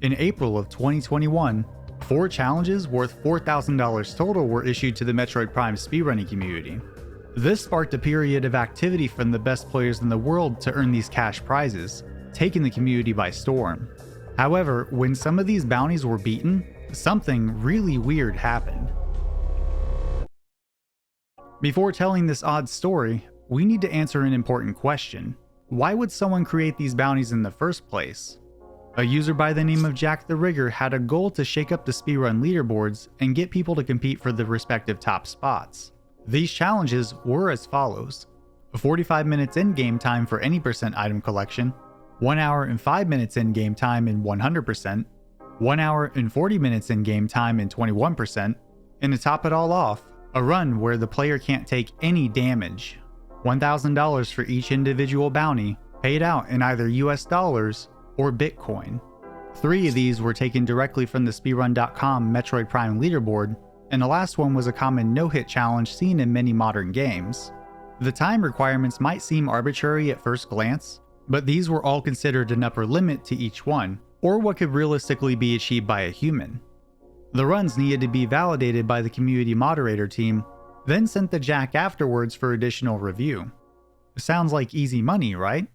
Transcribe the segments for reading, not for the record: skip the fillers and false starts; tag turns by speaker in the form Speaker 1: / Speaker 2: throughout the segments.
Speaker 1: In April of 2021, 4 challenges worth $4,000 total were issued to the Metroid Prime speedrunning community. This sparked a period of activity from the best players in the world to earn these cash prizes, taking the community by storm. However, when some of these bounties were beaten, something really weird happened. Before telling this odd story, we need to answer an important question. Why would someone create these bounties in the first place? A user by the name of Jack the Rigger had a goal to shake up the speedrun leaderboards and get people to compete for the respective top spots. These challenges were as follows: 45 minutes in-game time for any % item collection, 1 hour and 5 minutes in-game time in 100%, 1 hour and 40 minutes in-game time in 21%, and to top it all off, a run where the player can't take any damage. $1,000 for each individual bounty, paid out in either US dollars or Bitcoin. 3 of these were taken directly from the Speedrun.com Metroid Prime leaderboard, and the last one was a common no-hit challenge seen in many modern games. The time requirements might seem arbitrary at first glance, but these were all considered an upper limit to each one, or what could realistically be achieved by a human. The runs needed to be validated by the community moderator team, then sent to Jack afterwards for additional review. Sounds like easy money, right?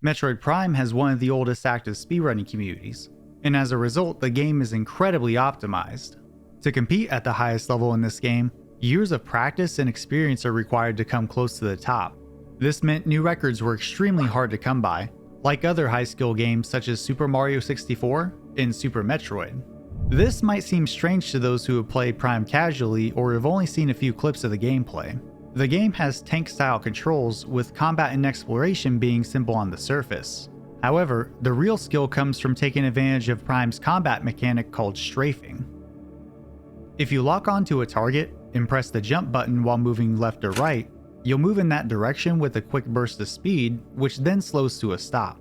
Speaker 1: Metroid Prime has one of the oldest active speedrunning communities, and as a result, the game is incredibly optimized. To compete at the highest level in this game, years of practice and experience are required to come close to the top. This meant new records were extremely hard to come by, like other high-skill games such as Super Mario 64 and Super Metroid. This might seem strange to those who have played Prime casually or have only seen a few clips of the gameplay. The game has tank-style controls, with combat and exploration being simple on the surface. However, the real skill comes from taking advantage of Prime's combat mechanic called strafing. If you lock onto a target and press the jump button while moving left or right, you'll move in that direction with a quick burst of speed, which then slows to a stop.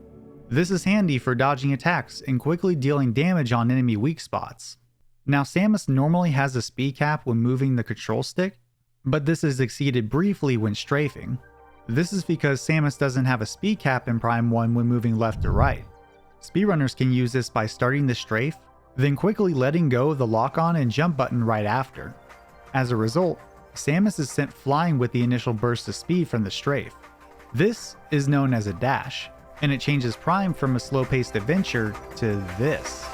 Speaker 1: This is handy for dodging attacks and quickly dealing damage on enemy weak spots. Now, Samus normally has a speed cap when moving the control stick, but this is exceeded briefly when strafing. This is because Samus doesn't have a speed cap in Prime 1 when moving left or right. Speedrunners can use this by starting the strafe, then quickly letting go of the lock-on and jump button right after. As a result, Samus is sent flying with the initial burst of speed from the strafe. This is known as a dash, and it changes Prime from a slow-paced adventure to this.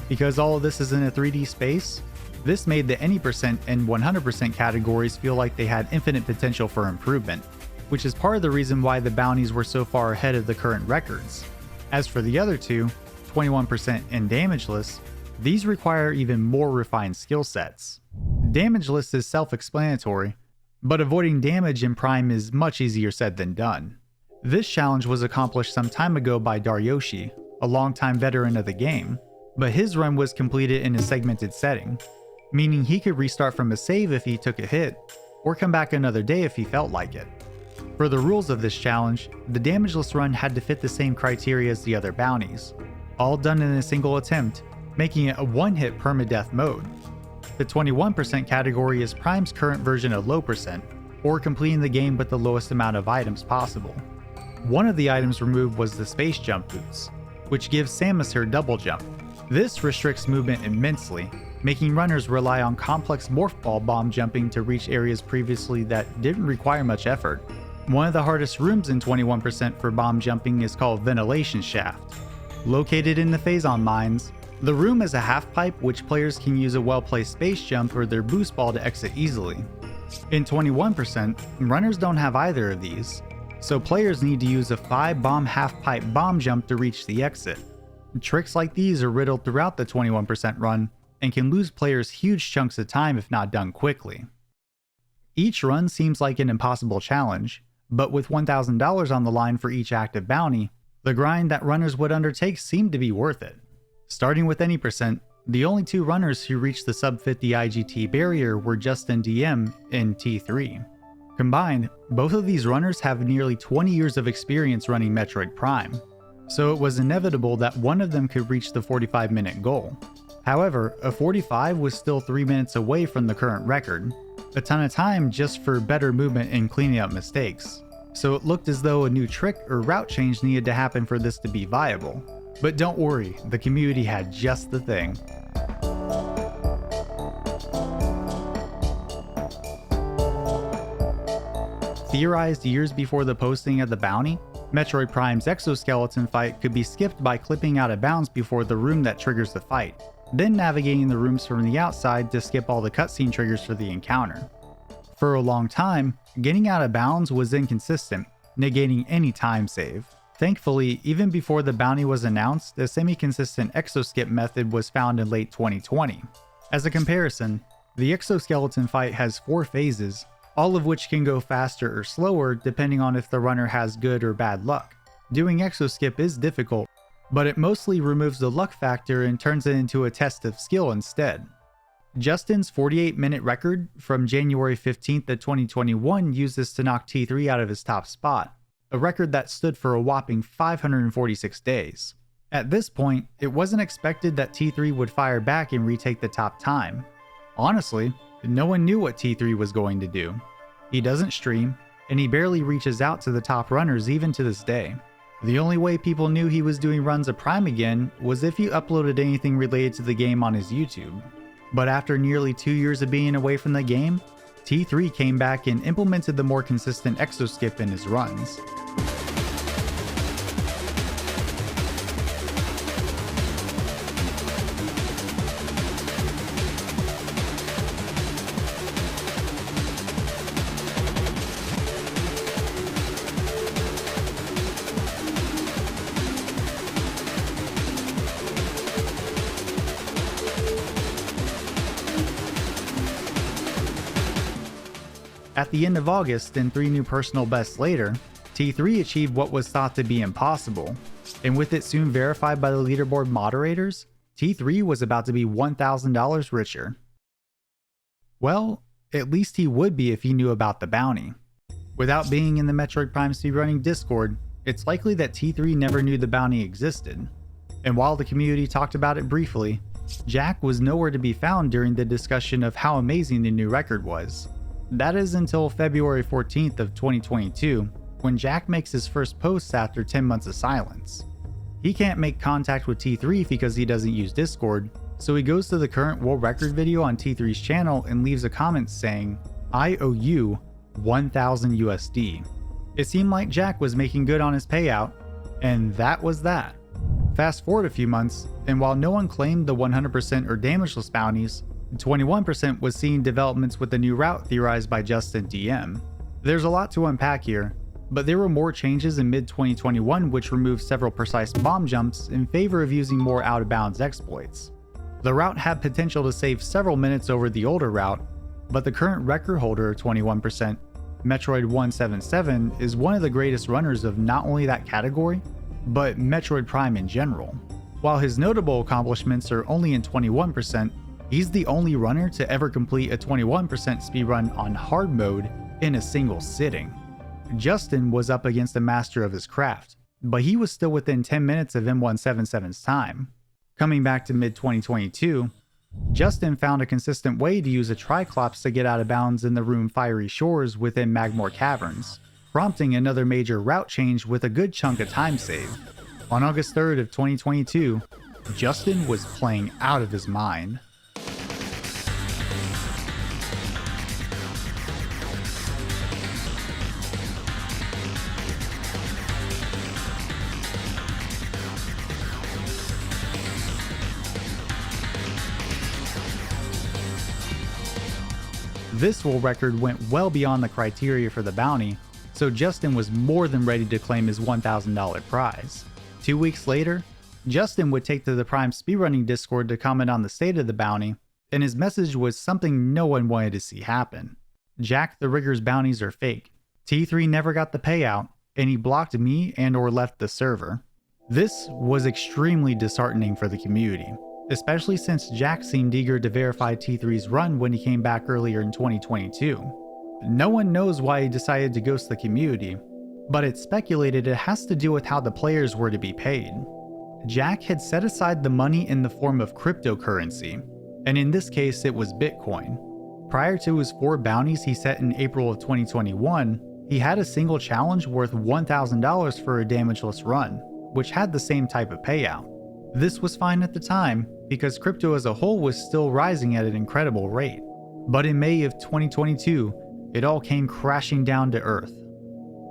Speaker 1: Because all of this is in a 3D space, this made the any % and 100% categories feel like they had infinite potential for improvement, which is part of the reason why the bounties were so far ahead of the current records. As for the other two, 21% and Damageless, these require even more refined skill sets. Damageless is self-explanatory, but avoiding damage in Prime is much easier said than done. This challenge was accomplished some time ago by Daryoshi, a longtime veteran of the game, but his run was completed in a segmented setting, meaning he could restart from a save if he took a hit, or come back another day if he felt like it. For the rules of this challenge, the Damageless run had to fit the same criteria as the other bounties, all done in a single attempt, making it a one-hit permadeath mode. The 21% category is Prime's current version of low percent, or completing the game with the lowest amount of items possible. One of the items removed was the space jump boots, which gives Samus her double jump. This restricts movement immensely, making runners rely on complex morph ball bomb jumping to reach areas previously that didn't require much effort. One of the hardest rooms in 21% for bomb jumping is called Ventilation Shaft. Located in the Phazon Mines, the room is a half pipe which players can use a well-placed space jump or their boost ball to exit easily. In 21%, runners don't have either of these, so players need to use a 5-bomb half-pipe bomb jump to reach the exit. Tricks like these are riddled throughout the 21% run, and can lose players huge chunks of time if not done quickly. Each run seems like an impossible challenge, but with $1,000 on the line for each active bounty, the grind that runners would undertake seemed to be worth it. Starting with any percent, The only two runners who reached the sub 50 IGT barrier were Justin DM and T3. Combined, both of these runners have nearly 20 years of experience running Metroid Prime, so it was inevitable that one of them could reach the 45-minute goal. However, a 45 was still 3 minutes away from the current record, a ton of time just for better movement and cleaning up mistakes. So it looked as though a new trick or route change needed to happen for this to be viable. But don't worry, the community had just the thing. Theorized years before the posting of the bounty, Metroid Prime's exoskeleton fight could be skipped by clipping out of bounds before the room that triggers the fight, then navigating the rooms from the outside to skip all the cutscene triggers for the encounter. For a long time, getting out of bounds was inconsistent, negating any time save. Thankfully, even before the bounty was announced, a semi-consistent exoskip method was found in late 2020. As a comparison, the exoskeleton fight has 4 phases, all of which can go faster or slower depending on if the runner has good or bad luck. Doing exoskip is difficult, but it mostly removes the luck factor and turns it into a test of skill instead. Justin's 48-minute record from January 15th of 2021 used this to knock T3 out of his top spot, a record that stood for a whopping 546 days. At this point, it wasn't expected that T3 would fire back and retake the top time. Honestly, no one knew what T3 was going to do. He doesn't stream, and he barely reaches out to the top runners even to this day. The only way people knew he was doing runs of Prime again was if he uploaded anything related to the game on his YouTube. But after nearly 2 years of being away from the game, T3 came back and implemented the more consistent exoskip in his runs. At the end of August and 3 new personal bests later, T3 achieved what was thought to be impossible, and with it soon verified by the leaderboard moderators, T3 was about to be $1,000 richer. Well, at least he would be if he knew about the bounty. Without being in the Metroid Prime Speedrunning Discord, it's likely that T3 never knew the bounty existed, and while the community talked about it briefly, Jack was nowhere to be found during the discussion of how amazing the new record was. That is until February 14th of 2022, when Jack makes his first post after 10 months of silence. He can't make contact with T3 because he doesn't use Discord, so he goes to the current world record video on T3's channel and leaves a comment saying, "I owe you 1,000 USD. It seemed like Jack was making good on his payout, and that was that. Fast forward a few months, and while no one claimed the 100% or damageless bounties, 21% was seeing developments with the new route theorized by Justin DM. There's a lot to unpack here, but there were more changes in mid-2021 which removed several precise bomb jumps in favor of using more out-of-bounds exploits. The route had potential to save several minutes over the older route, but the current record holder of 21%, Metroid 177, is one of the greatest runners of not only that category, but Metroid Prime in general. While his notable accomplishments are only in 21%, he's the only runner to ever complete a 21% speedrun on hard mode in a single sitting. Justin was up against a master of his craft, but he was still within 10 minutes of M177's time. Coming back to mid-2022, Justin found a consistent way to use a Triclops to get out of bounds in the room Fiery Shores within Magmore Caverns, prompting another major route change with a good chunk of time save. On August 3rd of 2022, Justin was playing out of his mind. This world record went well beyond the criteria for the bounty, so Justin was more than ready to claim his $1,000 prize. 2 weeks later, Justin would take to the Prime Speedrunning Discord to comment on the state of the bounty, and his message was something no one wanted to see happen. Jack the Rigger's bounties are fake. T3 never got the payout, and he blocked me and or left the server. This was extremely disheartening for the community. especially since Jack seemed eager to verify T3's run when he came back earlier in 2022. No one knows why he decided to ghost the community, but it's speculated it has to do with how the players were to be paid. Jack had set aside the money in the form of cryptocurrency, and in this case it was Bitcoin. Prior to his 4 bounties he set in April of 2021, he had a single challenge worth $1,000 for a damageless run, which had the same type of payout. This was fine at the time, because crypto as a whole was still rising at an incredible rate. But in May of 2022, it all came crashing down to earth.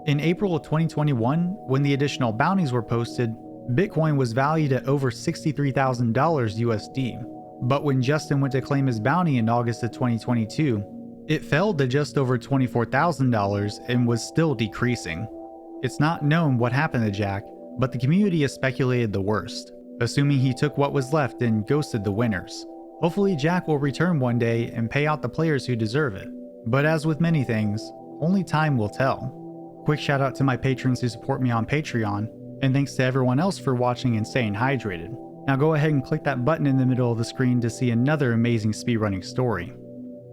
Speaker 1: In April of 2021, when the additional bounties were posted, Bitcoin was valued at over $63,000 USD. But when Justin went to claim his bounty in August of 2022, it fell to just over $24,000 and was still decreasing. It's not known what happened to Jack, but the community has speculated the worst, assuming he took what was left and ghosted the winners. Hopefully Jack will return one day and pay out the players who deserve it. But as with many things, only time will tell. Quick shout out to my patrons who support me on Patreon, and thanks to everyone else for watching and staying hydrated. Now go ahead and click that button in the middle of the screen to see another amazing speedrunning story.